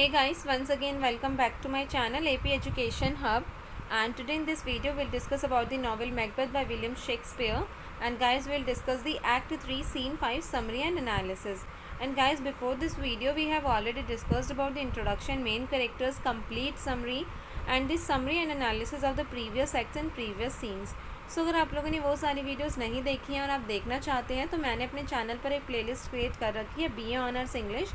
Hey guys, once again welcome back to my channel AP Education Hub, and today in this video we'll discuss about the novel Macbeth by William Shakespeare. And guys, we'll discuss the Act 3 Scene 5 summary and analysis. And guys, before this video we have already discussed about the introduction, main characters, complete summary and the summary and analysis of the previous acts and previous scenes. सो अगर आप लोगों ने वो सारी videos नहीं देखी हैं और आप देखना चाहते हैं तो मैंने अपने चैनल पर एक प्लेलिस्ट क्रिएट कर रखी है BA ऑनर्स इंग्लिश।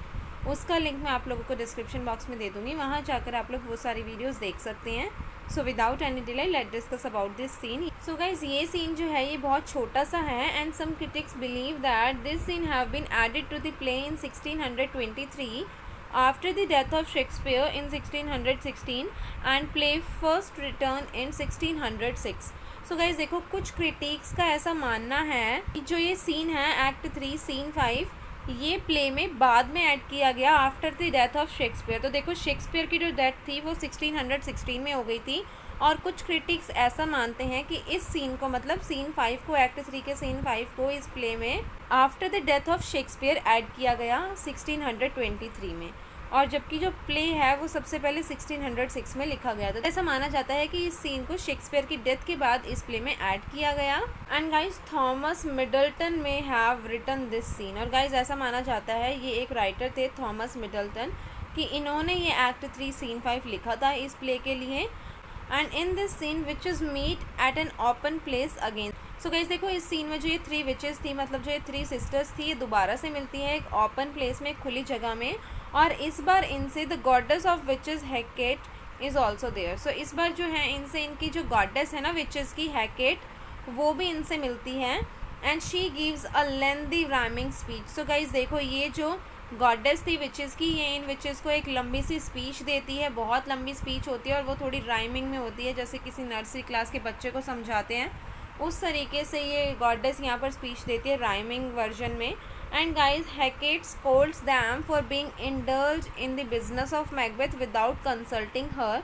उसका लिंक मैं आप लोगों को डिस्क्रिप्शन बॉक्स में दे दूँगी, वहाँ जाकर आप लोग वो सारी वीडियोस देख सकते हैं। So without any delay let discuss about this scene. So guys, ये सीन जो है ये बहुत छोटा सा है and some critics believe that this scene have been added to the play in 1623 after the death of Shakespeare in 1616 and play first return in 1606. So guys देखो, कुछ क्रिटिक्स का ऐसा मानना है कि जो ये सीन है एक्ट 3 सीन 5 ये प्ले में बाद में ऐड किया गया after the death of Shakespeare. तो देखो, शेक्सपियर की जो डेथ थी वो 1616 में हो गई थी और कुछ क्रिटिक्स ऐसा मानते हैं कि इस सीन को, मतलब सीन 5 को, एक्ट 3 के सीन 5 को इस प्ले में after the death of Shakespeare add किया गया 1623 में, और जबकि जो प्ले है वो सबसे पहले 1606 में लिखा गया था। ऐसा माना जाता है कि इस सीन को शेक्सपियर की डेथ के बाद इस प्ले में ऐड किया गया। एंड गाइज, थॉमस मिडल्टन में हैव रिटन दिस सीन। और गाइज, ऐसा माना जाता है, ये एक राइटर थे थॉमस मिडल्टन, कि इन्होंने ये एक्ट 3 सीन 5 लिखा था इस प्ले के लिए। And in this scene witches meet at an open place again. So guys देखो, इस सीन में जो ये 3 विचेस थी, मतलब जो ये 3 सिस्टर्स थी, ये दोबारा से मिलती हैं एक ओपन प्लेस में, खुली जगह में, और इस बार इनसे the goddess of witches Hecate is also there. So इस बार जो है इनसे इनकी जो गॉडेस है ना विचेस की, हेकेट, वो भी इनसे मिलती है। And she gives a lengthy rhyming speech. So guys देखो, ये जो गॉडेस थी विचेस की, ये इन विचेस को एक लंबी सी स्पीच देती है, बहुत लंबी स्पीच होती है और वो थोड़ी राइमिंग में होती है, जैसे किसी नर्सरी क्लास के बच्चे को समझाते हैं उस तरीके से ये गॉडेस यहाँ पर स्पीच देती है राइमिंग वर्जन में। And guys, Hecate scolds them for being indulge in the business of Macbeth without consulting her,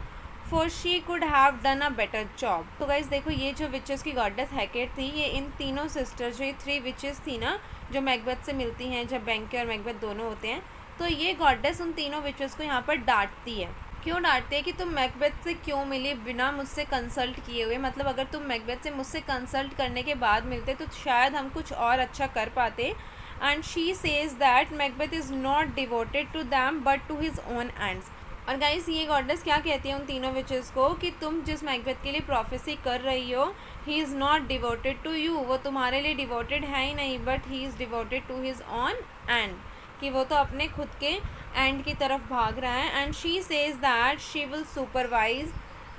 for she could have done a better job. तो गाइज देखो, ये जो विचेस की गॉडेस हेकेट थी, ये इन तीनों सिस्टर्स, जो ये 3 विचेस थी ना जो मैकबेथ से मिलती हैं, जब बैंके और मैकबेथ दोनों होते हैं, तो ये गॉडेस उन तीनों विचेस को यहाँ पर डांटती है। क्यों डांटते हैं कि तुम मैकबेथ से क्यों मिली बिना मुझसे कंसल्ट किए हुए, मतलब अगर तुम मैकबेथ से मुझसे कंसल्ट करने के बाद मिलते तो शायद हम कुछ और अच्छा कर पाते। And she says that Macbeth is not devoted to them but to his own ends. और गाइस, ये गॉडेस क्या कहती है उन तीनों विचेस को कि तुम जिस मैकबेथ के लिए प्रोफेसी कर रही हो, he is not devoted to you, वो तुम्हारे लिए डिवोटेड है ही नहीं, but he is devoted to his own end, कि वो तो अपने खुद के एंड की तरफ भाग रहा है। And she says that she will supervise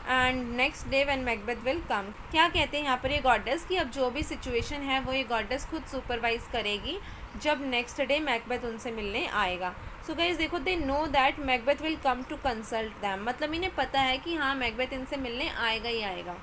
and next day when Macbeth will कम। क्या कहते हैं यहाँ पर ये गॉडेस कि अब जो भी सिचुएशन है वो ये गॉडेस खुद सुपरवाइज करेगी जब नेक्स्ट डे मैकबेथ उनसे मिलने आएगा। सो गाइज देखो, they know that Macbeth will come to consult them, मतलब इन्हें पता है कि हाँ मैकबेथ इनसे मिलने आएगा ही आएगा।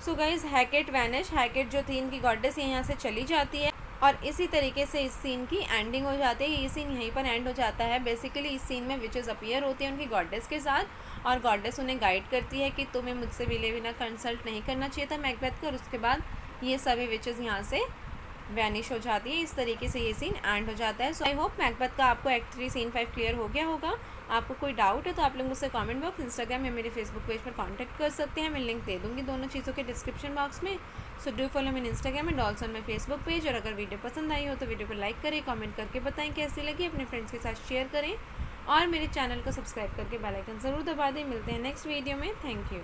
सो गाइज, हैकेट वैनिश, हैकेट जो थी इनकी गॉडेस, ये यहाँ से चली जाती है और इसी तरीके से इस सीन की एंडिंग हो जाती है। ये सीन यहीं पर एंड हो जाता है। बेसिकली इस सीन में विचेस अपीयर होती है उनकी गॉडेस के साथ, और गॉडेस उन्हें गाइड करती है कि तुम्हें मुझसे मिले बिना कंसल्ट नहीं करना चाहिए था मैकबेथ को, और उसके बाद ये सभी विचेस यहाँ से वैनिश हो जाती है। इस तरीके से ये सीन एंड हो जाता है। सो आई होप मैकबेथ का आपको एक्ट 3 सीन 5 क्लियर हो गया होगा। आपको कोई डाउट है तो आप लोग मुझसे कमेंट बॉक्स, इंस्टाग्राम या मेरे फेसबुक पेज पर कांटेक्ट कर सकते हैं। मैं लिंक दे दूँगी दोनों चीज़ों के डिस्क्रिप्शन बॉक्स में। So do follow me Instagram and also my Facebook page. और अगर वीडियो पसंद आई हो तो वीडियो को लाइक करें, कमेंट करके बताएं कैसी लगी, अपने फ्रेंड्स के साथ शेयर करें और मेरे चैनल को सब्सक्राइब करके बेल आइकन ज़रूर दबा दें। मिलते हैं नेक्स्ट वीडियो में। Thank you.